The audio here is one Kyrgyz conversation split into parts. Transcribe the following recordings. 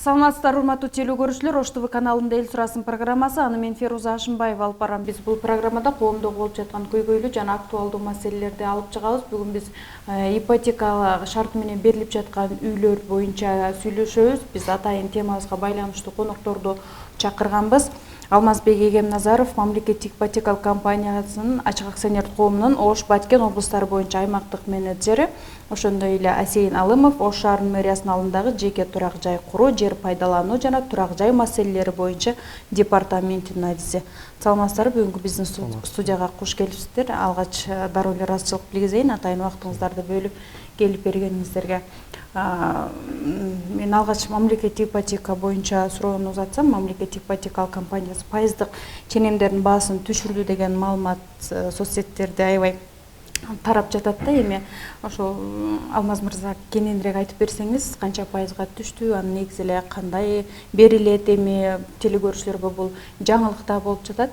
Саламатсыздар, урматтуу теле көрүүчүлөр, Ош ТВ каналында эл сурасын программасы. Аны мен Феруза Ашымбаева алып барам. Биз бул программада коомдо болуп жаткан көйгөйлүү жана актуалдуу маселелерди алып чыгабыз. Бүгүн биз ипотека шарты менен берилип жаткан үйлөр боюнча сүйлөшөбүз. Биз атайын темабызга байланыштуу конокторду чакырганбыз. Алмазбек Эгемназаров мамлекеттик ипотекалык компаниясынын ачык акционердик коомунун Ош, Баткен облустары боюнча аймактык менеджери, ошондой эле Асейин Алымов Ош шаарынын мэриясынын алдындагы жеке турак жай куруу, жер пайдалануу жана турак жай маселелери боюнча департаменттин адиси. Саламатсыздарбы, бүгүнкү биздин студияга куш келипсиздер. Алгач дароо эле ыраазычылык билгизейин, атайын убактыңыздарды бөлүп келип бергениңиздерге. Мен алгач мамлекеттик ипотека боюнча суроону узатсам, мамлекеттик ипотекалык компаниясы пайыздык ченемдердин баасын түшүрдү деген маалымат соц сеттерде аябай тарап жатат да. Эми ошол Алмаз мырза кененирээк айтып берсеңиз, канча пайызга түштү, анын негизи эле кандай берилет, эми теле көрүүчүлөргө бул жаңылык да болуп жатат.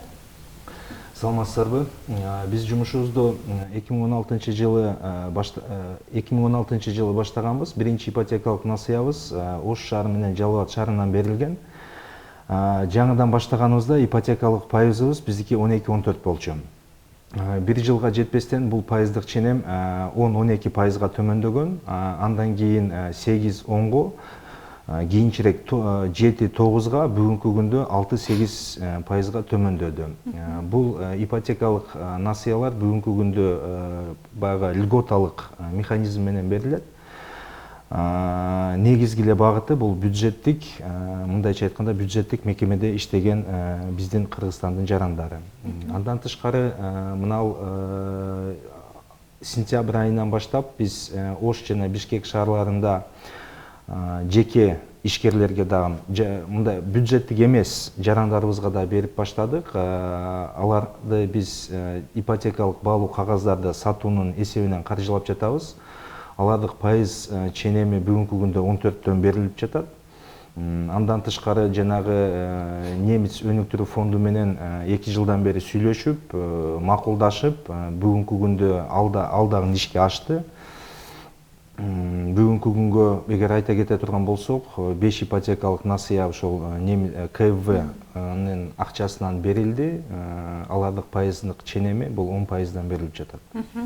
Саламатсыздарбы? Биз жумушубузду 2016 жылы баштаганбыз. Биринчи ипотекалык насыябыз Ош шаары менен Жалал Абад шаарынан берилген. Жаңыдан баштаганыбызда ипотекалык пайызыбыз биздики 12-14 болчу. Бир жылга жетпестен бул пайыздык ченем 10-12 пайызга төмөндөгөн. Андан кийин 8-10го, кийинчерээк 7-9га, бүгүнкү күндө 6-8 пайызга төмөндөдү. Бул ипотекалык насыялар бүгүнкү күндө баягы льготалык механизм менен берилет. Негизги эле багыты бул бюджеттик, мындайча айтканда бюджеттик мекемеде иштеген биздин Кыргызстандын жарандары. Андан тышкары мынау сентябрь айынан баштап биз Ош жана Бишкек шаарларында жеке ишкерлерге дагы мындай бюджеттик эмес жарандарыбызга да берип баштадык. Аларды биз ипотекалык баалуу кагаздарды сатуунун эсебинен каржылап жатабыз. Алардык пайыз ченеми бүгүнкү күндө 14төн берилип жатат. Андан тышкары жанагы немец өнүктүрүү фонду менен 2 жылдан бери сүйлөшүп, макулдашып, бүгүнкү күндө ал дагы ишке ашты. Бүгүнкү күнгө эгер айта кете турган болсок, 5 ипотекалык насыя ошол КФВнын акчасынан берилди. Алардык пайыздык ченеми бул 10%дан берилип жатат.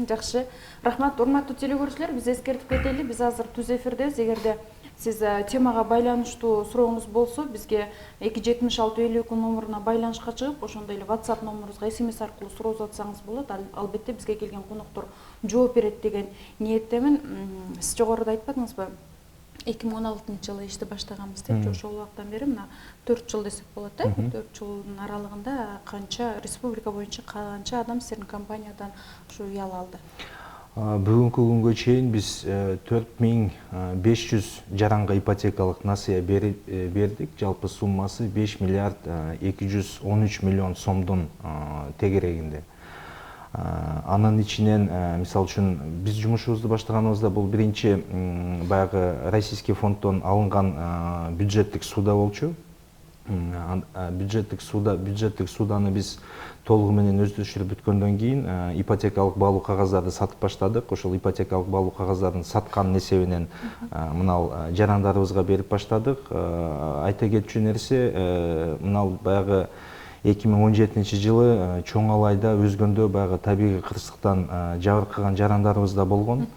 Жакшы. Рахмат, урматтуу теле көрүүчүлөр, биз эскертип кетели. Биз азыр түз эфирдебиз. Эгерде сиз темага байланыштуу сурооңуз болсо, бизге 276-52 номуруна байланышка чыгып, ошондой эле WhatsApp номурубузга SMS аркылуу суроо узатсаңыз болот. Албетте бизге келген коноктор жооп берет деген ниеттемин. Сиз жогоруда айтпадыңызбы? 2016 жылы ишти баштаганбыз деп, ошол убактан бери мына 4 жыл десек болот, 4 жылдын аралыгында канча республика боюнча канча адам сиздердин компаниядан ушу үй ала алды? Бүгүнкү күнгө чейин биз 4500 жаранга ипотекалык насыя бердик. Жалпы суммасы 5 миллиард 213 миллион сомдун тегерегинде. Анын ичинен, мисалы үчүн, биз жумушубузду баштаганыбызда бул биринчи баягы российский фонддон алынган бюджеттик суда болчу. Бюджеттик суданы биз толугу менен өздөрүшүп бүткөндөн кийин ипотекалык баалуу кагаздарды сатып баштадык. Ошол ипотекалык баалуу кагаздардын саткан эсебинен мынау жарандарыбызга берип баштадык. Айта кетчү нерсе, мынау баягы 2017 жылы чоң алайда өзгөндө баягы табигый кырсыктан жабыркаган жарандарыбыз да болгон.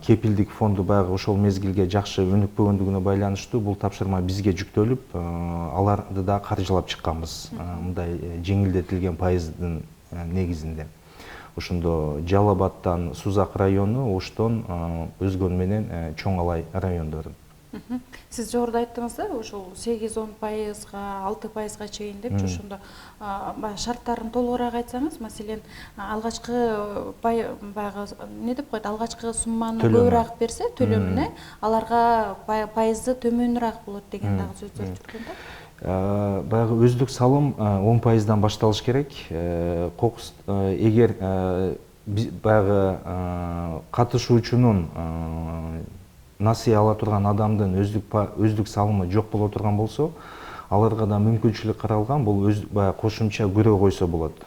Кепилдик фонду баягы ошол мезгилге жакшы өнүкпөгөндүгүнө байланыштуу бул тапшырма бизге жүктөлүп, аларды да каржылап чыкканбыз. Мындай жеңилдетилген пайыздын негизинде. Ошондо Жалал Абадтан Сузак району, Оштон өзгөн менен чоң алай райондору. Сиз жогоруда айттыңыз да, ошол 8-10%га, 6%га чейин депчи, ошондо шарттарын толугураак айтсаңыз, маселен, алгачкы баягы эмне деп коет, алгачкы сумманы көбүрөөк берсе, төлөмүнө, аларга пайызы төмөнүрөөк болот деген дагы сөздөр жүргөн да. Баягы өздүк салым 10%дан башталыш керек. Эгер баягы катышуучунун насыя ала турган адамдын өздүк салымы жок боло турган болсо, аларга да мүмкүнчүлүк каралган. Бул баягы кошумча көрө койсо болот.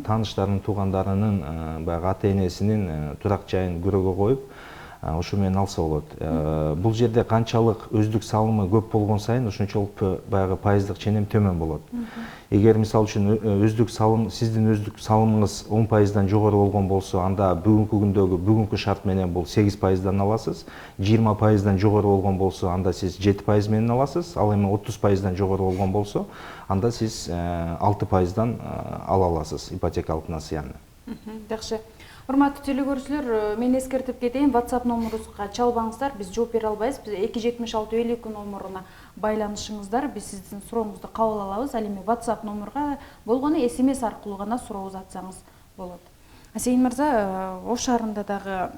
Тааныштарынын, туугандарынын, баягы ата энесинин турак жайын көрөгө коюп, ошо менен алса болот. Бул жерде канчалык өздүк салымы көп болгон сайын ошончолук баягы пайыздык ченем төмөн болот. Эгер мисалы үчүн өздүк салым, сиздин өздүк салымыңыз 10%дан жогору болгон болсо, анда бүгүнкү күндөгү бүгүнкү шарт менен бул 8%дан аласыз. 20%дан жогору болгон болсо, анда сиз 7% менен аласыз. Ал эми 30%дан жогору болгон болсо, анда сиз 6%дан ала аласыз ипотекалык насыяны. Жакшы. Урматтуу телекөрүүчүлөр, мен эскертип кетейин, WhatsApp номерубузга чалбаңыздар, биз жооп бере албайбыз. Биз 276-52 номеруна байланышыңыздар, биз сиздин сурооңузду кабыл алабыз. Ал эми WhatsApp номерге болгону SMS аркылуу гана суроо узатсаңыз болот. Асейин мырза, Ош шаарында дагы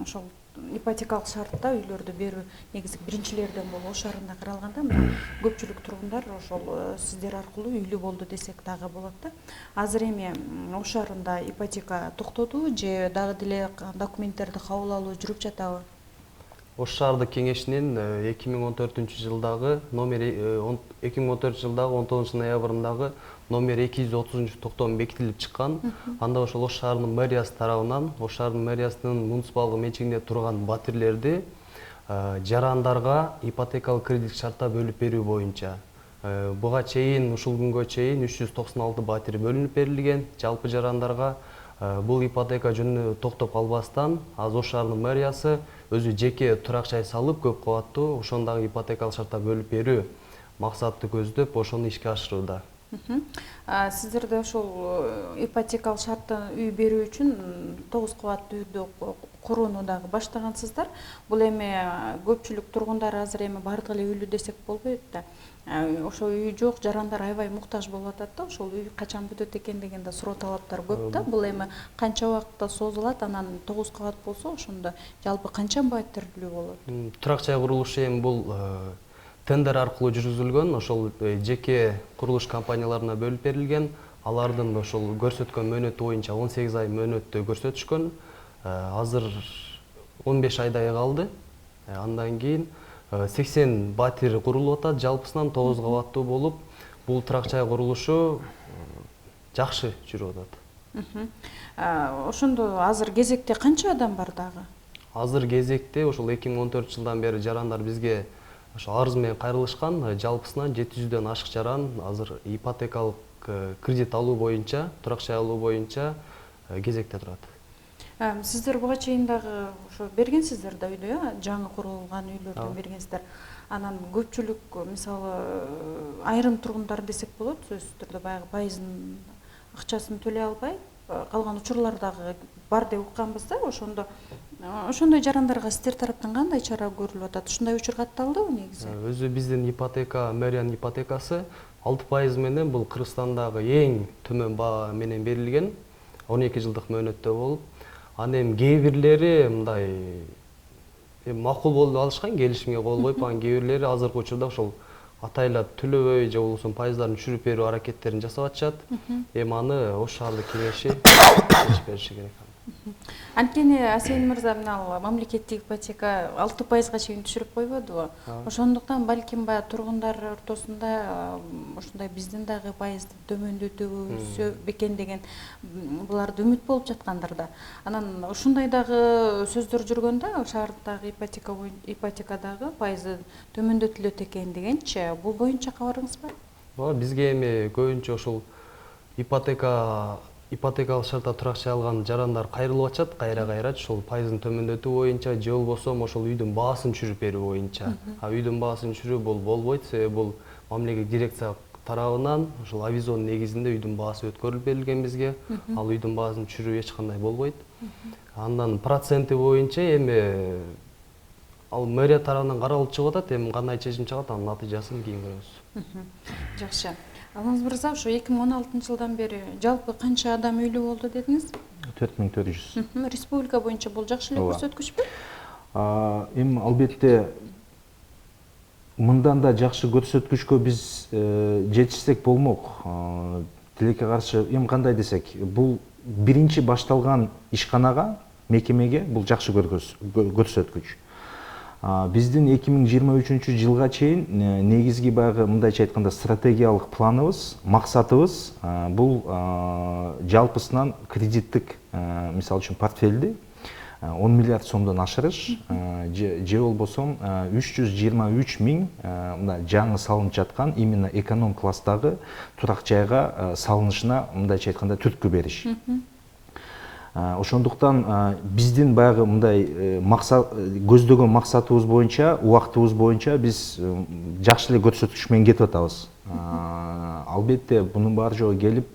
ошол ипотекалык шартта үйлөрдү берүү негизи биринчилерден болуп Ош шаарында каралганда, мына көпчүлүк тургундар ошол сиздер аркылуу үйлүү болду десек дагы болот да. Азыр эми Ош шаарында ипотека токтотубу же дагы деле документтерди кабыл алуу жүрүп жатабы? Ош шаардык кеңешинин 2014-жылдагы номер 2014-жылдагы 19 ноябрындагы номер 230 токтом бекитилип чыккан. Анда ошол Ош шаарынын мэриясы тарабынан, Ош шаарынын мэриясынын муниципалдык менчигинде турган батирлерди жарандарга ипотекалык кредит шартта бөлүп берүү боюнча. Буга чейин, ушул күнгө чейин 396 батир бөлүнүп берилген жалпы жарандарга. Бул ипотека жөнүндө токтоп калбастан, азыр Ош шаарынын мэриясы өзү жеке турак жай салып, көп кабаттуу ошондагы ипотекалык шартта бөлүп берүү максатты көздөп, ошону ишке ашырууда. Сиздерде ошол ипотекалык шартта үй берүү үчүн 9 кабаттуу үйдү курууну дагы баштагансыздар. Бул эми көпчүлүк тургундар азыр эми бардыгы эле үйлүү десек болбойт да. Ошол үй жок жарандар аябай муктаж болуп атат да. Ошол үй качан бүтөт экен деген суроо талаптар көп да. Бул эми канча убакытта созулат, анан 9 кабат болсо ошондо жалпы канча батирлүү болот? Турак жай курулушу эми бул тендер аркылуу жүргүзүлгөн, ошол жеке курулуш компанияларына бөлүп берилген. Алардын ошол көрсөткөн мөөнөтү боюнча 18 ай мөөнөттө көрсөтүшкөн. Азыр 15 айдай калды. Андан кийин 80 батир курулуп атат, жалпысынан 9 кабаттуу болуп, бул турак жай курулушу жакшы жүрүп атат. Ошондо азыр кезекте канча адам бар дагы? Азыр кезекте ошол 2014-жылдан бери жарандар бизге ошо арыз менен кайрылышкан, жалпысынан 700дөн ашык жаран азыр ипотекалык кредит алуу боюнча, турак жай алуу боюнча кезекте турат. Сиздер буга чейин дагы ошо бергенсиздер да үйдү, жаңы курулган үйлөрдөн бергенсиздер. Анан көпчүлүк мисалы айрым тургундар десек болот, сөзсүз түрдө баягы пайызын акчасын төлөй албай калган учурлар дагы бар деп укканбыз да. Ошондой жарандарга сиздер тараптан кандай чара көрүлүп атат? Ушундай учур катталдыбы негизи? Өзү биздин ипотека, мэриянын ипотекасы 6% менен бул Кыргызстандагы эң төмөн баа менен берилген, 12 жылдык мөөнөттө болуп. Аны эми кээ бирлери мындай макул болуп алышкан, келишимге кол коюп, анан кээ бирлери азыркы учурда ошол атайлап төлөбөй же болбосо пайыздарын түшүрүп берүү аракеттерин жасап атышат. Эми аны Ош шаардык кеңеши чечип бериши керек. Анткени Асейин мырза мына мамлекеттик ипотека 6%га чейин түшүрүп койбодубу? Ошондуктан балким баягы тургундар ортосунда ошондой биздин дагы пайызды төмөндөтүүбүз бекен деген буларды үмүт болуп жаткандыр да. Анан ушундай дагы сөздөр жүргөндө шаардагы ипотекадагы пайызы төмөндөтүлөт экен дегенчи. Бул боюнча кабарыңыз бар? Бизге эми көбүнчө ошол ипотекалык шартта турак жай алган жарандар кайрылып атышат, кайра ошол пайызын төмөндөтүү боюнча же болбосо ошол үйдүн баасын түшүрүп берүү боюнча. Үйдүн баасын түшүрүү бул болбойт, себеби бул мамлекеттик дирекция тарабынан ошол авизонун негизинде үйдүн баасы өткөрүлүп берилген бизге. Ал үйдүн баасын түшүрүү эч кандай болбойт. Андан проценти боюнча эми ал мэрия тарабынан каралып чыгып атат, эми кандай чечим чыгат, анын натыйжасын кийин көрөбүз. Жакшы. Алыңыз мырза, ошо 2016-жылдан бери жалпы канча адам үйлүү болду дедиңиз? 4400. Республика боюнча бул жакшы эле көрсөткүчпү? Эми албетте мындан да жакшы көрсөткүчкө биз жетишсек болмок. Тилекке каршы эми кандай десек, бул биринчи башталган ишканага, мекемеге бул жакшы көрсөткүч. Биздин 2023-жылга чейин негизги баягы мындайча айтканда стратегиялык планыбыз, максатыбыз бул жалпысынан кредиттик мисалы үчүн портфелди 10 миллиард сомдон ашырыш же болбосо 323 миң мындай жаңы салынып жаткан именно эконом класстагы турак жайга салынышына мындайча айтканда түрткү бериш. Ошондуктан биздин баягы мындай көздөгөн максатыбыз боюнча, убактыбыз боюнча биз жакшы эле көрсөткүч менен кетип атабыз. Албетте бунун баары жогу келип,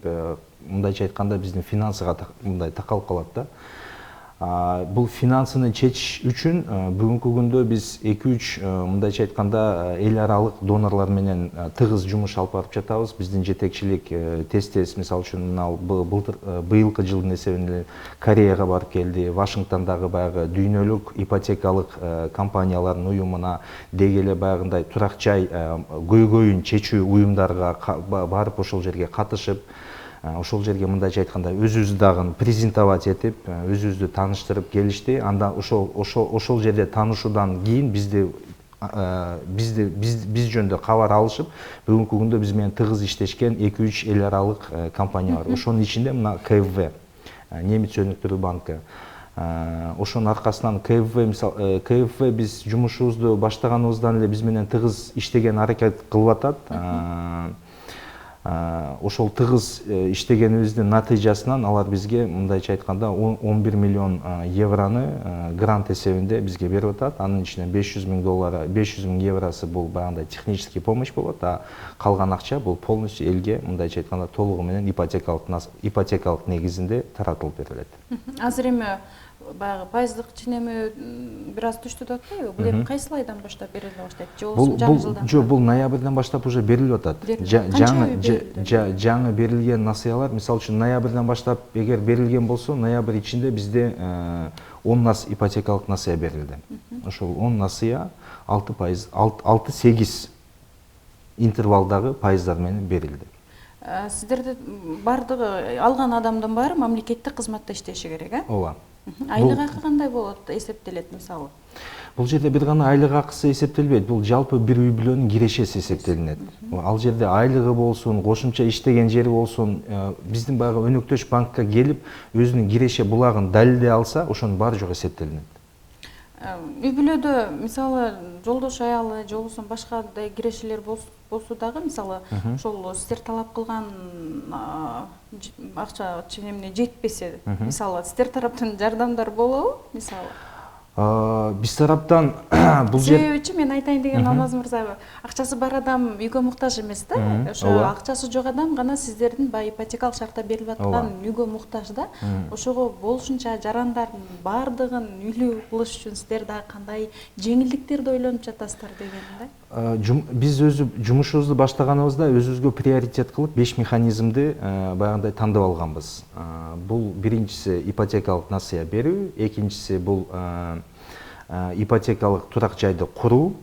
мындайча айтканда биздин финансыга мындай такалып калат да. Бул финансыны чечиш үчүн бүгүнкү күндө биз 2-3 мындайча айтканда эл аралык донорлор менен тыгыз жумуш алып барып жатабыз. Биздин жетекчилик тез мисалы үчүн мына быйылкы жылдын эсебинде Кореяга барып келди, Вашингтондагы баягы дүйнөлүк ипотекалык компаниялардын уюмуна, деги эле баягындай турак жай көйгөйүн чечүү уюмдарга барып ошол жерге катышып, ошол жерге мындайча айтканда өзүбүздү дагы презентовать этип, өзүбүздү тааныштырып келишти. Анда ошол жерде таанышуудан кийин биз жөнүндө кабар алышып, бүгүнкү күндө биз менен тыгыз иштешкен 2-3 эл аралык компания бар. Ошонун ичинде мына КФВ, Немец өнүктүрүү банкы. Ошонун аркасынан КФВ биз жумушубузду баштаганыбыздан эле биз менен тыгыз иштеген аракет кылып атат. Ошол тыгыз иштегенибиздин натыйжасынан алар бизге мындайча айтканда 11 миллион евроны грант эсебинде бизге берип атат. Анын ичинен 500 миң доллары, 500 миң евросы бул баягындай технический помощь болот, а калган акча бул полностью элге мындайча айтканда толугу менен ипотекалык негизинде таратылып берилет. Азыр эми баягы пайыздык ченеми бир аз түштү деп атпайбы? Бул эми кайсы айдан баштап бериле баштайт? Же болбосо жаңы жылдан? Жок, бул ноябрдан баштап уже берилип атат. Жаңы берилген насыялар, мисалы үчүн ноябрдан баштап эгер берилген болсо, ноябрь ичинде бизде 10 нас ипотекалык насыя берилди. Ошол 10 насыя 6-8 интервалдагы пайыздар менен берилди. Сиздерде бардыгы алган адамдын баары мамлекеттик кызматта иштеши керек, э? Ооба. Айлык акы кандай болот, эсептелет мисалы? Бул жерде бир гана айлык акысы эсептелбейт, бул жалпы бир үй бүлөнүн кирешеси эсептелинет. Ал жерде айлыгы болсун, кошумча иштеген жери болсун, биздин баягы өнөктөш банкка келип, өзүнүн киреше булагын далилдей алса, ошонун баары жок эсептелинет. Үй бүлөдө мисалы жолдош аялы же болбосо башкадай кирешелер болсо дагы, мисалы ошол сиздер талап кылган акча ченемине жетпесе, мисалы сиздер тараптан жардамдар болобу, мисалы? Биз тараптан бул себебичи мен айтайын деген Алмаз мырза, акчасы бар адам үйгө муктаж эмес да. Ошо акчасы жок адам гана сиздердин баягы ипотекалык шартта берилип аткан үйгө муктаж да. Ошого болушунча жарандардын баардыгын үйлүү кылыш үчүн сиздер дагы кандай жеңилдиктерди ойлонуп жатасыздар деген да. Биз өзү жумушубузду баштаганыбызда өзүбүзгө приоритет кылып 5 механизмди баягындай тандап алганбыз. Бул биринчиси ипотекалык насыя берүү, экинчиси бул ипотекалык турак жайды куруу,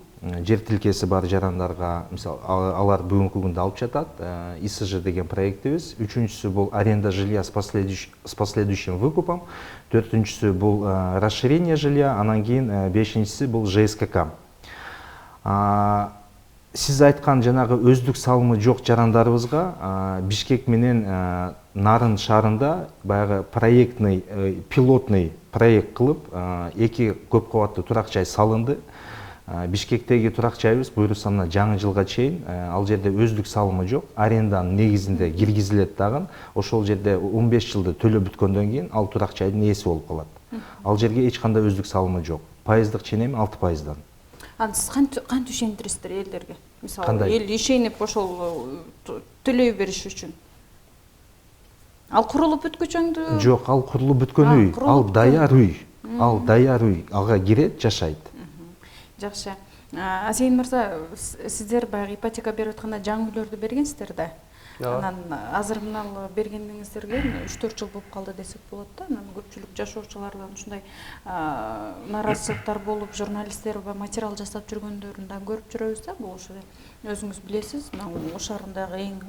жер тилкеси бар жарандарга, мисалы, алар бүгүнкү күндө алып жатат, ИСЖ деген проектибиз. Үчүнчүсү бул аренда жилья с последующим выкупом. Төртүнчүсү бул расширение жилья, анан кийин бешинчиси бул ЖСКК. Сиз айткан жанагы өздүк салымы жок жарандарыбызга Бишкек менен Нарын шаарында баягы проектный, пилотный проект кылып, 2 көп кабаттуу турак жай салынды. Бишкектеги турак жайыбыз буюрса мына жаңы жылга чейин ал жерде өздүк салымы жок, аренданын негизинде киргизилет дагы. Ошол жерде 15 жылды төлөп бүткөндөн кийин ал турак жайдын ээси болуп калат. Ал жерге эч кандай өздүк салымы жок. Пайыздык ченеми 6%. Сиз кантип ишендиресиздер элдерге? Мисалы, эл ишенип ошол төлөй бериш үчүн. Ал курулуп бүткүчөңдү? Жок, ал курулуп бүткөн үй, ал даяр үй. Ал даяр үй, ага кирет, жашайт. Жакшы. Асейин мырза, сиздер баягы ипотека берип атканда жаңы үйлөрдү бергенсиздер да. Анан азыр мына бергениңиздерге 3-4 жыл болуп калды десек болот да. Анан көпчүлүк жашоочулардан ушундай наразылыктар болуп, журналисттер материал жасап жүргөндөрүн да көрүп жүрөбүз да. Бул ошо өзүңүз билесиз, мына Ош шаарындагы эң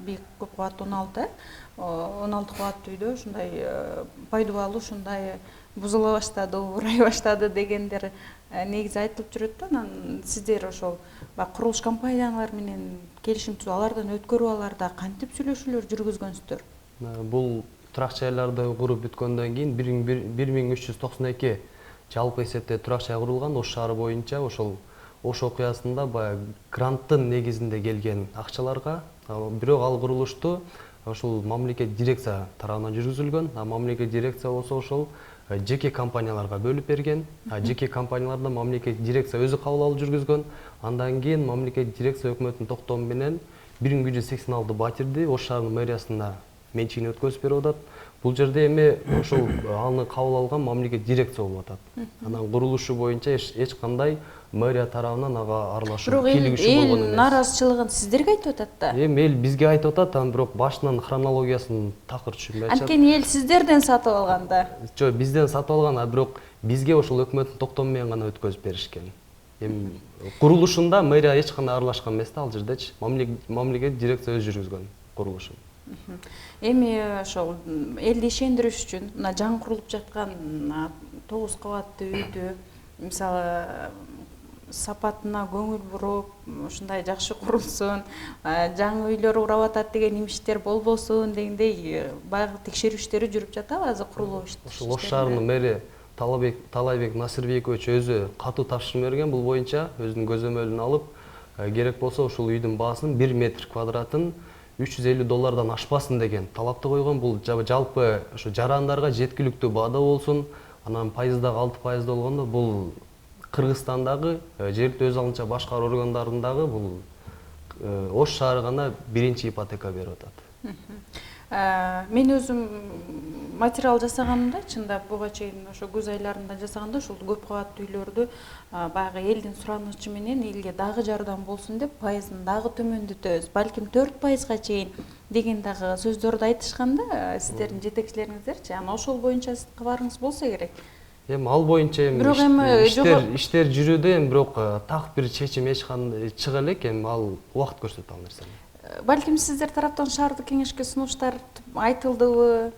бийик көп кабат 16 кабаттуу үйдө ушундай пайдубалы ушундай бузула баштады, урай баштады дегендер негизи айтылып жүрөт да. Анан сиздер ошол курулуш компаниялар менен келишим түзүп, алардан өткөрүп аларда кантип сүйлөшүүлөр жүргүзгөнсүздөр? Бул турак жайларды куруп бүткөндөн кийин 1392 жалпы эсепте турак жай курулган Ош шаары боюнча. Ошол Ош окуясында баягы гранттын негизинде келген акчаларга, бирок ал курулушту ошол мамлекет дирекция тарабынан жүргүзүлгөн. Мамлекет дирекция болсо ошол жеке компанияларга бөлүп берген. Жеке компанияларда мамлекет дирекция өзү кабыл алып жүргүзгөн. Андан кийин мамлекет дирекция өкмөттүн токтому менен 1386 батирди Ош шаарынын мэриясына менчигине өткөзүп берип атат. Бул жерде эми ошол аны кабыл алган мамлекет дирекция болуп атат. Анан курулушу боюнча эч кандай мэрия тарабынан ага аралашуу кийлигишүү болгон эмес. Эл нааразычылыгын сиздерге айтып атат да. Эми эл бизге айтып атат, анан бирок башынан хронологиясын такыр түшүнбөй атышат. Анткени эл сиздерден сатып алган да. Жок, бизден сатып алган, а бирок бизге ошол өкмөттүн токтому менен гана өткөзүп беришкен. Эми курулушунда мэрия эч кандай аралашкан эмес да ал жердечи. Мамлекет дирекция өзү жүргүзгөн курулушун. Эми ошол элди ишендириш үчүн мына жаңы курулуп жаткан 9 кабаттуу үйдү мисалы сапатына көңүл буруп, ушундай жакшы курулсун, жаңы үйлөр урап атат деген имиштер болбосун дегендей баягы текшерүү иштери жүрүп жатабы азыр курулуу иштери? Ошол Ош шаарынын мэри Талайбек Насирбекович өзү катуу тапшырма берген бул боюнча, өзүнүн көзөмөлүн алып, керек болсо ушул үйдүн баасын 1 метр квадратын $350 ашпасын деген талапты койгон. Бул жалпы ошо жарандарга жеткиликтүү баада болсун. Анан пайыздагы 6% болгондо бул Кыргызстандагы жергиликтүү өз алынча башкаруу органдарындагы бул Ош шаары гана биринчи ипотека берип атат. Мен өзүм материал жасаганымда, чындап буга чейин ошо күз айларында жасаганда ушул көп кабаттуу үйлөрдү баягы элдин суранычы менен элге дагы жардам болсун деп пайызын дагы төмөндөтөбүз, балким 4%га чейин деген дагы сөздөрдү айтышканда сиздердин жетекчилериңиздерчи, анан ошол боюнча сиздин кабарыңыз болсо керек. Эми ал боюнча иштер жүрүүдө, эми бирок так бир чечим эч кандай чыга элек, эми ал убакыт көрсөтөт ал нерсени. Балким сиздер тараптан шаардык кеңешке сунуштар айтылдыбы?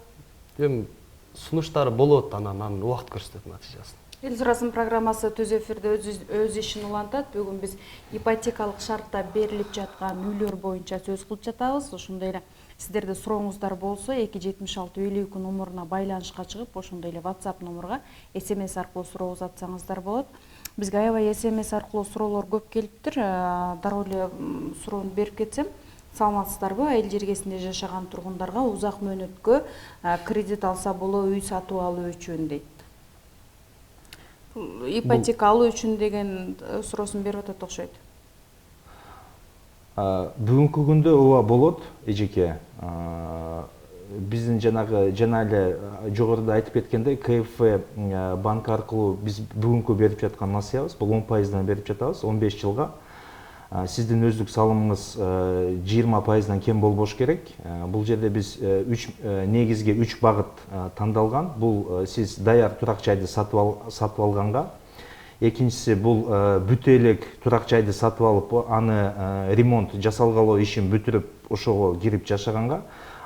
Эми сунуштар болот, анан убакыт көрсөтөт натыйжасын. Эл сурасын программасы Түз эфирде өз ишин улантат. Бүгүн биз ипотекалык шартта берилип жаткан үйлөр боюнча сөз кылып жатабыз. Ошондой эле сиздерде сурооңуздар болсо 276-52 номуруна байланышка чыгып, ошондой эле WhatsApp номурга SMS аркылуу суроо узатсаңыздар болот. Бизге аябай SMS аркылуу суроолор көп келиптир. Дароо эле суроону берип кетсем, саламатсыздарбы? Айыл жергесинде жашаган тургундарга узак мөөнөткө кредит алса боло үй сатып алуу үчүн дейт. Ипотека алуу үчүн деген суроосун берип атат окшойт. Бүгүнкү күндө ооба болот, эжеке. Биздин жана эле жогоруда айтып кеткендей, КФ банк аркылуу биз бүгүнкү берип жаткан насыябыз, бул 10%дан берип жатабыз, 15 жылга. Сиздин өздүк салымыңыз 20%дан кем болбош керек. Бул жерде биз негизги 3 багыт тандалган. Бул сиз даяр турак жайды сатып алганга, экинчиси бул бүт элек турак жайды сатып алып, аны ремонт жасалгалоо ишин бүтүрүп, ошого кирип жашаганга,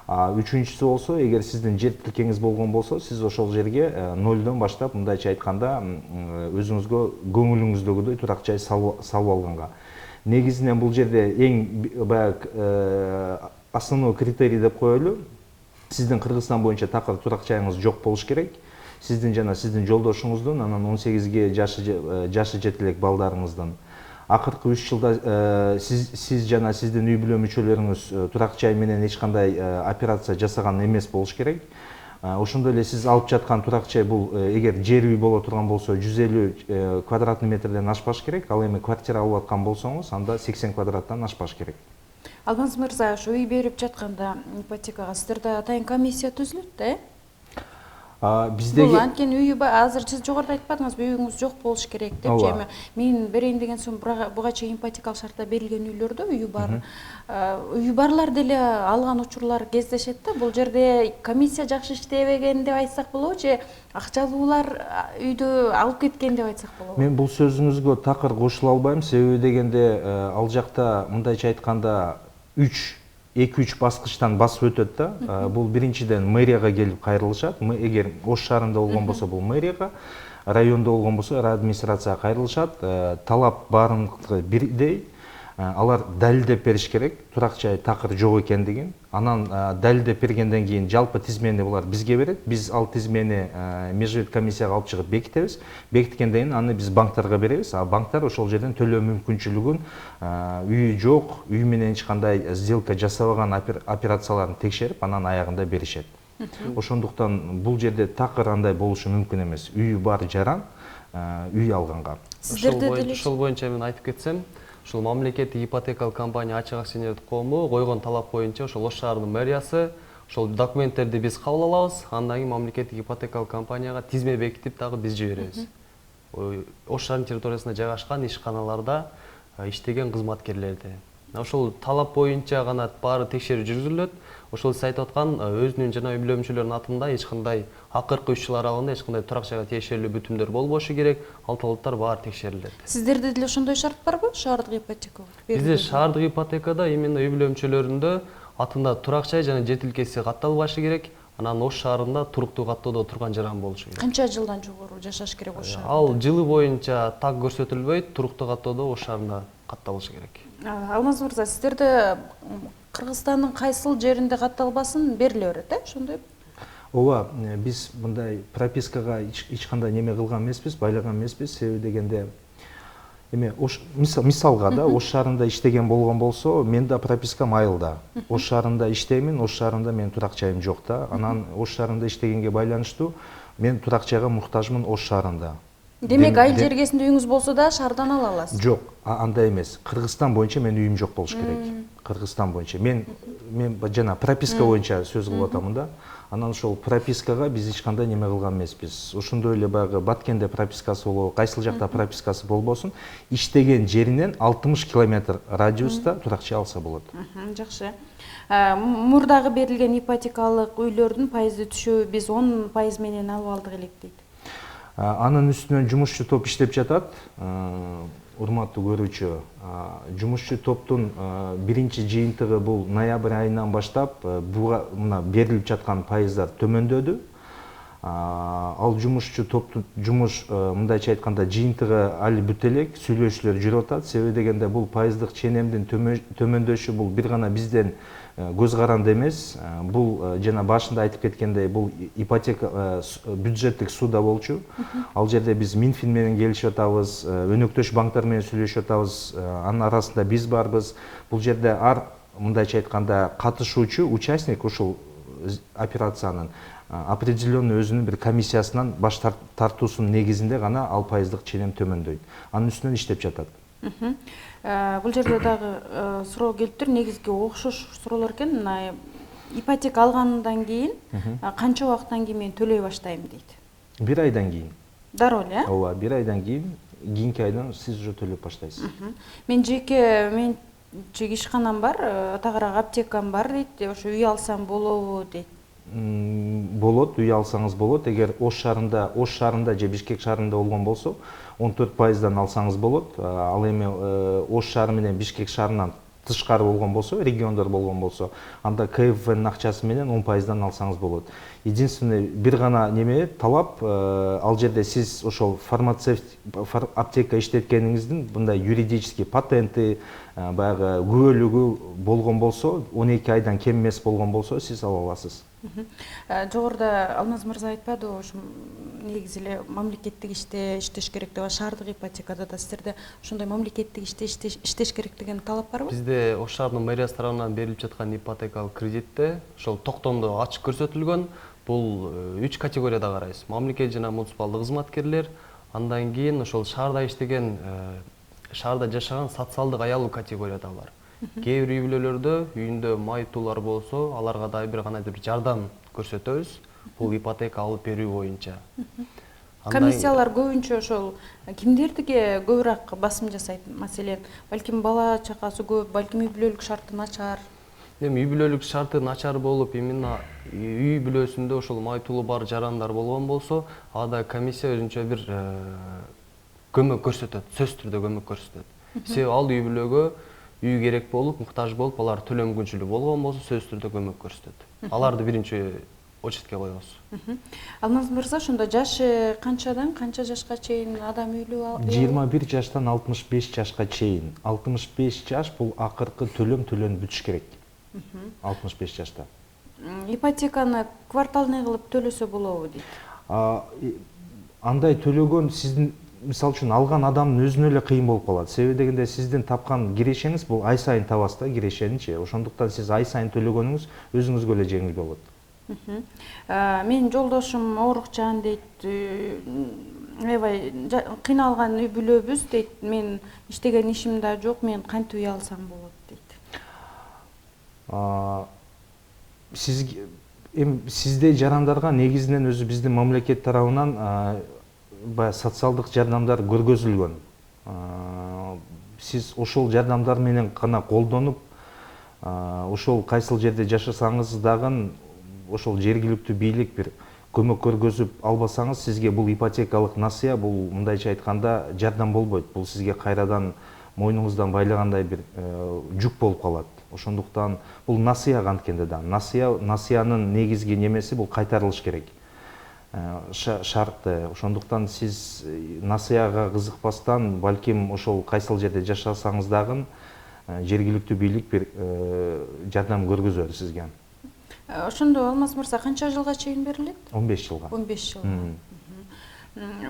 үчүнчүсү болсо, эгер сиздин жер тилкеңиз болгон болсо, сиз ошол жерге нолдон баштап, мындайча айтканда, өзүңүзгө көңүлүңүздөгүдөй турак жай салып алганга. Негизинен бул жерде эң баягы основной критерий деп коелу, сиздин Кыргызстан боюнча такыр турак жайыңыз жок болуш керек. Сиздин жана сиздин жолдошуңуздун, анан 18ге жашы жете элек балдарыңыздын. Акыркы 3 жылда сиз жана сиздин үй бүлө мүчөлөрүңүз турак жай менен эч кандай операция жасаган эмес болуш керек. Ошондой эле сиз алып жаткан турак жай бул эгер жер үй боло турган болсо 150 квадратный метрден ашпаш керек. Ал эми квартира алып аткан болсоңуз, анда 80 квадраттан ашпаш керек. Алмаз мырза, ошо үй берип жатканда ипотекага сиздерде атайын комиссия түзүлөт да, Биздеги бул анткени үйү азыр сиз жогоруда айтпадыңызбы, үйүңүз жок болуш керек деп. Эми мен берейин деген соң буга чейин ипотекалык шартта берилген үйлөрдө үйү барлар деле алган учурлар кездешет да. Бул жерде комиссия жакшы иштебеген деп айтсак болобу же акчалуулар үйдү алып кеткен деп айтсак болобу? Мен бул сөзүңүзгө такыр кошула албайм. Себеби дегенде ал жакта мындайча айтканда 2-3 баскычтан басып өтөт да. Бул биринчиден мэрияга келип кайрылышат. Эгер Ош шаарында болгон болсо бул мэрияга, райондо болгон болсо администрацияга кайрылышат. Талап баарыныкы бирдей. алар далилдеп бериш керек, турак жай такыр жок экендигин. Анан далилдеп бергенден кийин жалпы тизмени булар бизге берет. Биз ал тизмени межбет комиссияга алып чыгып бекитебиз. Бекиткенден кийин аны биз банктарга беребиз. А банктар ошол жерден төлөө мүмкүнчүлүгүн, үйү жок, үй менен эч кандай сделка жасабаган операцияларын текшерип, анан аягында беришет. Ошондуктан бул жерде такыр андай болушу мүмкүн эмес. Үйү бар жаран, үй алганга. Ошол боюнча мен айтып кетсем, ушул мамлекеттик ипотекалык компания ачык акционердик коому койгон талап боюнча ошол Ош шаарынын мэриясы ошол документтерди биз кабыл алабыз, андан кийин мамлекеттик ипотекалык компанияга тизме бекитип дагы биз жиберебиз. Ош шаарынын территориясында жайгашкан ишканаларда иштеген кызматкерлерди. Ошол талап боюнча гана баары текшерүү жүргүзүлөт. Ошол сиз айтып аткан өзүнүн жана үй бүлө мүчөлөрүнүн атында эч кандай акыркы 3 жыл аралыгында эч кандай турак жайга тиешелүү бүтүмдөр болбошу керек. Ал талаптар баары текшерилет. Сиздерде деле ошондой шарт барбы шаардык ипотекага? Бизде шаардык ипотекада именно үй бүлө мүчөлөрүндө атында турак жай жана жер тилкеси катталбашы керек. Анан Ош шаарында туруктуу каттоодо турган жаран болушу керек. Канча жылдан жогору жашаш керек Ош шаарында? Ал жылы боюнча так көрсөтүлбөйт, туруктуу каттоодо Ош шаарында катталышы керек. Алмаз мырза, сиздерде Кыргызстандын кайсыл жеринде катталбасын бериле берет, ошондой? Ооба, биз мындай пропискага эч кандай неме кылган эмеспиз, байлаган эмеспиз. Себеби дегенде эме мисалга да Ош шаарында иштеген болгон болсо, мен да пропискам айылда. Ош шаарында иштеймин, Ош шаарында менин турак жайым жок да. Анан Ош шаарында иштегенге байланыштуу мен турак жайга муктажмын Ош шаарында. Демек, айыл жергесинде үйүңүз болсо да шаардан ала аласыз? Жок, андай эмес. Кыргызстан боюнча менин үйүм жок болуш керек. Кыргызстан боюнча. Мен жана прописка боюнча сөз кылып атамын да. Анан ошол пропискага биз эч кандай неме кылган эмеспиз. Ошондой эле баягы Баткенде пропискасы болобу, кайсыл жакта пропискасы болбосун, иштеген жеринен 60 километр радиуста турак жай алса болот. Жакшы. Мурдагы берилген ипотекалык үйлөрдүн пайызы түшөбү биз 10% менен алып алдык элек дейт. Анын үстүнөн жумушчу топ иштеп жатат. Урматтуу көрүүчү, жумушчу топтун биринчи жыйынтыгы бул ноябрь айынан баштап мына берилип жаткан пайыздар төмөндөдү. Ал жумушчу топтун жумуш мындайча айтканда жыйынтыгы али бүтө элек, сүйлөшүүлөр жүрүп атат. Себеби дегенде бул пайыздык ченемдин төмөндөшү бул бир гана бизден көз каранды эмес. Бул жана башында айтып кеткендей, бул ипотека бюджеттик сууда болчу. Ал жерде биз Минфин менен келишип атабыз, өнөктөш банктар менен сүйлөшүп атабыз. Анын арасында биз барбыз. Бул жерде ар мындайча айтканда катышуучу участник ушул операциянын определенный өзүнүн бир комиссиясынан баш тартуусунун негизинде гана ал пайыздык ченем төмөндөйт. Анын үстүнөн иштеп жатат. Бул жерде дагы суроо келип тур, негизги окшош суроолор экен. Мына ипотека алгандан кийин канча убакыттан кийин мен төлөй баштайм дейт. 1 айдан кийин. Дароо эле, Ооба, 1 айдан кийин, кийинки айдан сиз уже төлөп баштайсыз. Мен ишканам бар, ата карак аптекам бар дейт. Ошо үй алсам болобу дейт. Болот, үй алсаңыз болот. Эгер Ош шаарында же Бишкек шаарында болгон болсо, 14%-дан алсаңыз болот. Ал эми Ош шаары менен Бишкек шаарынан тышкары болгон болсо, региондор болгон болсо, анда КФВнын акчасы менен 10%-дан алсаңыз болот. Единственный бир гана неме талап, ал жерде сиз ошол аптека иштеткениңиздин мындай юридический патенти, баягы күбөлүгү болгон болсо, 12 айдан кем эмес болгон болсо, сиз ала аласыз. Жогоруда Алмаз мырза айтпадыбы, ошо негизи эле мамлекеттик иште иштеш керек деп, шаардык ипотекада да сиздерде ошондой мамлекеттик иште иштеш керек деген талап барбы? Бизде Ош шаарынын мэриясы тарабынан берилип жаткан ипотекалык кредитте ошол токтомдо ачык көрсөтүлгөн. Бул 3 категорияда карайбыз. Мамлекет жана муниципалдык кызматкерлер, андан кийин ошол шаарда иштеген, шаарда жашаган социалдык аялуу категорияда бар. Кээ бир үй бүлөлөрдө үйүндө майтуулар болсо, аларга да бир гана бир жардам көрсөтөбүз. Бул ипотека алып берүү боюнча. Комиссиялар көбүнчө ошол кимдерге көбүрөөк басым жасайт? Маселен, балким бала чакасы көп, балким үй бүлөлүк шарты начар. Эми үй бүлөлүк шарты начар болуп, именно үй бүлөсүндө ошол майтуулу бар жарандар болгон болсо, ада комиссия өзүнчө бир көмөк көрсөтөт, сөзсүз түрдө көмөк көрсөтөт. Себеби ал үй бүлөгө үй керек болуп, муктаж болуп, алар төлөө мүмкүнчүлүгү болгон болсо, сөзсүз түрдө көмөк көрсөтөт. Аларды биринчи очередке коебуз. Алмаз мырза, ошондо жашы канчадан канча жашка чейин адам үйлүү 21 жаштан 65 жашка чейин. 65 жаш бул акыркы төлөм бүтүш керек. 65 жашта. Ипотеканы квартальный кылып төлөсө болобу дейт. Андай төлөгөн сиздин мисалы үчүн алган адамдын өзүнө эле кыйын болуп калат. Себеби дегенде сиздин тапкан кирешеңиз бул ай сайын табасыз да кирешеничи. Ошондуктан сиз ай сайын төлөгөнүңүз өзүңүзгө эле жеңил болот. Менин жолдошум оорукчан дейт. Аябай кыйналган үй бүлөбүз дейт. Мен иштеген ишим да жок, мен кантип үй алсам болот дейт. Сизде жарандарга негизинен өзү биздин мамлекет тарабынан баягы социалдык жардамдар көргөзүлгөн. Сиз ошол жардамдар менен гана колдонуп, ошол кайсыл жерде жашасаңыз дагы ошол жергиликтүү бийлик бир көмөк көргөзүп албасаңыз, сизге бул ипотекалык насыя, бул мындайча айтканда жардам болбойт. Бул сизге кайрадан мойнуңуздан байлагандай бир жүк болуп калат. Ошондуктан бул насыя анткенде да. Насыянын негизги немеси бул кайтарылыш керек. Шарты. Ошондуктан сиз насыяга кызыкпастан, балким ошол кайсыл жерде жашасаңыз дагы жергиликтүү бийлик бир жардам көргөзөр сизге. Ошондо Алмаз мырза канча жылга чейин берилет? 15 жылга. 15 жылга.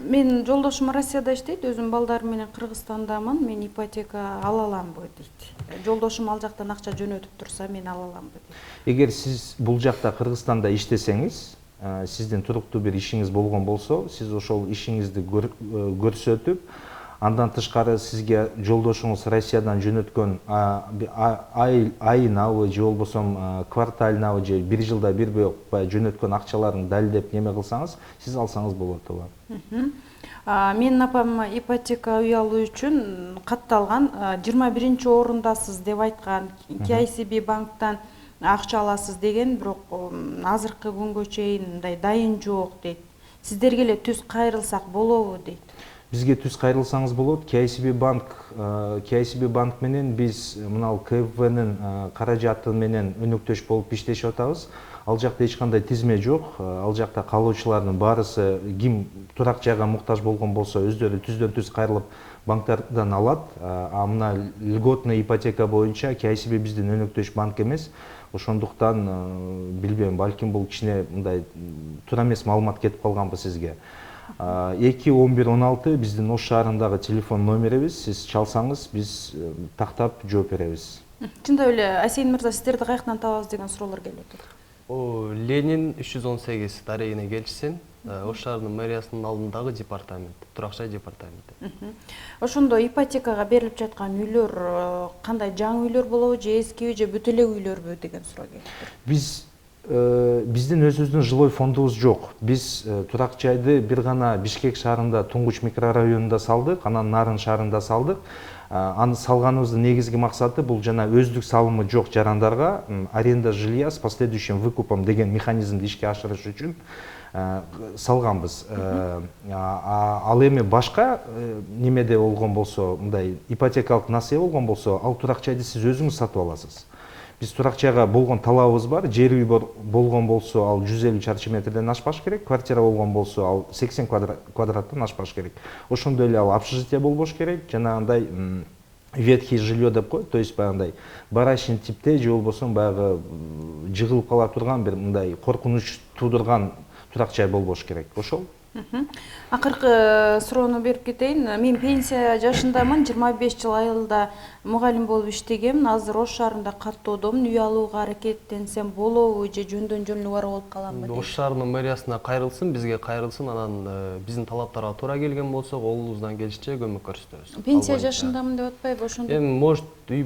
Мен жолдошум Россияда иштейт, өзүм балдарым менен Кыргызстандамын. Мен ипотека ала аламбы дейт. Жолдошум ал жактан акча жөнөтүп турса, мен ала аламбы дейт. Эгер сиз бул жакта Кыргызстанда иштесеңиз, сиздин туруктуу бир ишиңиз болгон болсо, сиз ошол ишиңизди көрсөтүп, андан тышкары сизге жолдошуңуз Россиядан жөнөткөн айынабы же болбосо квартальнабы же бир жылда бир жөнөткөн акчаларын далилдеп неме кылсаңыз, сиз алсаңыз болот ооба. Менин апам ипотека үй алуу үчүн катталган 21-орундасыз деп айткан. KCB банктан акча аласыз деген, бирок азыркы күнгө чейин мындай дайын жок дейт. Сиздерге эле түз кайрылсак болобу дейт. Бизге түз кайрылсаңыз болот. KCB банк менен биз мынал КФВнын каражаты менен өнөктөш болуп иштешип атабыз. Ал жакта эч кандай тизме жок. Ал жакта калуучулардын баарысы ким турак жайга муктаж болгон болсо, өздөрү түздөн түз кайрылып банктардан алат. Мына льготный ипотека боюнча KCB биздин өнөктөш банк эмес. Ошондуктан билбейм, балким бул кичине мындай туура эмес маалымат кетип калганбы сизге. 2-11-16 биздин Ош шаарындагы телефон номерибиз. Сиз чалсаңыз, биз тактап жооп беребиз. Чындап эле Асейин мырза, сиздерди каяктан табабыз деген суроолор келип атат. Ленин 318 дарегине келишсин. Ош шаарынын мэриясынын алдындагы департамент, турак-жай департаменти. Ошондо ипотекага берилип жаткан үйлөр кандай, жаңы үйлөр болобу же эски же бүт эле үйлөрбү деген суроо келиптир. Биздин өзүбүздүн жилой фондубуз жок. Биз турак жайды бир гана Бишкек шаарында Туңгуч микрорайонунда салдык, анан Нарын шаарында салдык. Аны салганыбыздын негизги максаты бул жана өздүк салымы жок жарандарга аренда жилья с последующим выкупом деген механизмди ишке ашырыш үчүн салганбыз. Ал эми башка немеде болгон болсо, мындай ипотекалык насыя болгон болсо, ал турак жайды сиз өзүңүз сатып аласыз. Биз турак жайга болгон талабыбыз бар. Жер үй болгон болсо, ал 150 чарчы метрден ашпаш керек. Квартира болгон болсо, ал 80 квадраттан ашпаш керек. Ошондой эле ал общежитие болбош керек. Жанагындай ветхий жилье деп коет, то есть баягындай барачный типте же болбосо баягы жыгылып кала турган бир мындай коркунуч туудурган турак жай болбош керек. Ошол. Акыркы суроону берип кетейин. Мен пенсия жашындамын, 25 жыл айылда мугалим болуп иштегем. Азыр Ош шаарында каттоодомун. Үй алууга аракеттенсем болобу же жөндөн жөнүнө барып алып каламбы? Ош шаарынын мэриясына кайрылсын, бизге кайрылсын, анан биздин талаптарга туура келген болсо, колубуздан келишинче көмөк көрсөтөбүз. Пенсия жашындамын деп атпайбы ошондо? Эми может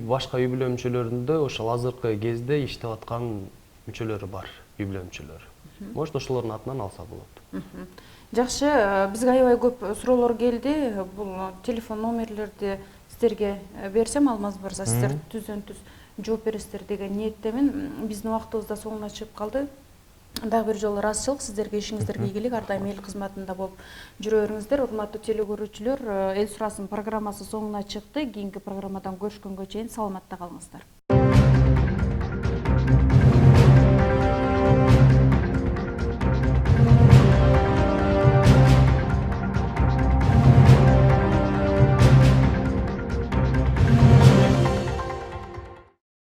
башка үй бүлө мүчөлөрүндө ошол азыркы кезде иштеп аткан мүчөлөрү бар, үй бүлө мүчөлөрү. Может ошолордун атынан алса болот. Жакшы, бизге аябай көп суроолор келди. Бул телефон номерлерди сиздерге берсем, Алмаз мырза, сиздер түздөн түз жооп бересиздер деген ниеттемин. Биздин убактыбыз да соңуна чыгып калды. Дагы бир жолу ыраазычылык, сиздерге ишиңиздерге ийгилик, ар дайым эл кызматында болуп жүрө бериңиздер. Урматтуу телекөрүүчүлөр, Эл сурасын программасы соңуна чыкты. Кийинки программадан көрүшкөнгө чейин саламатта калыңыздар.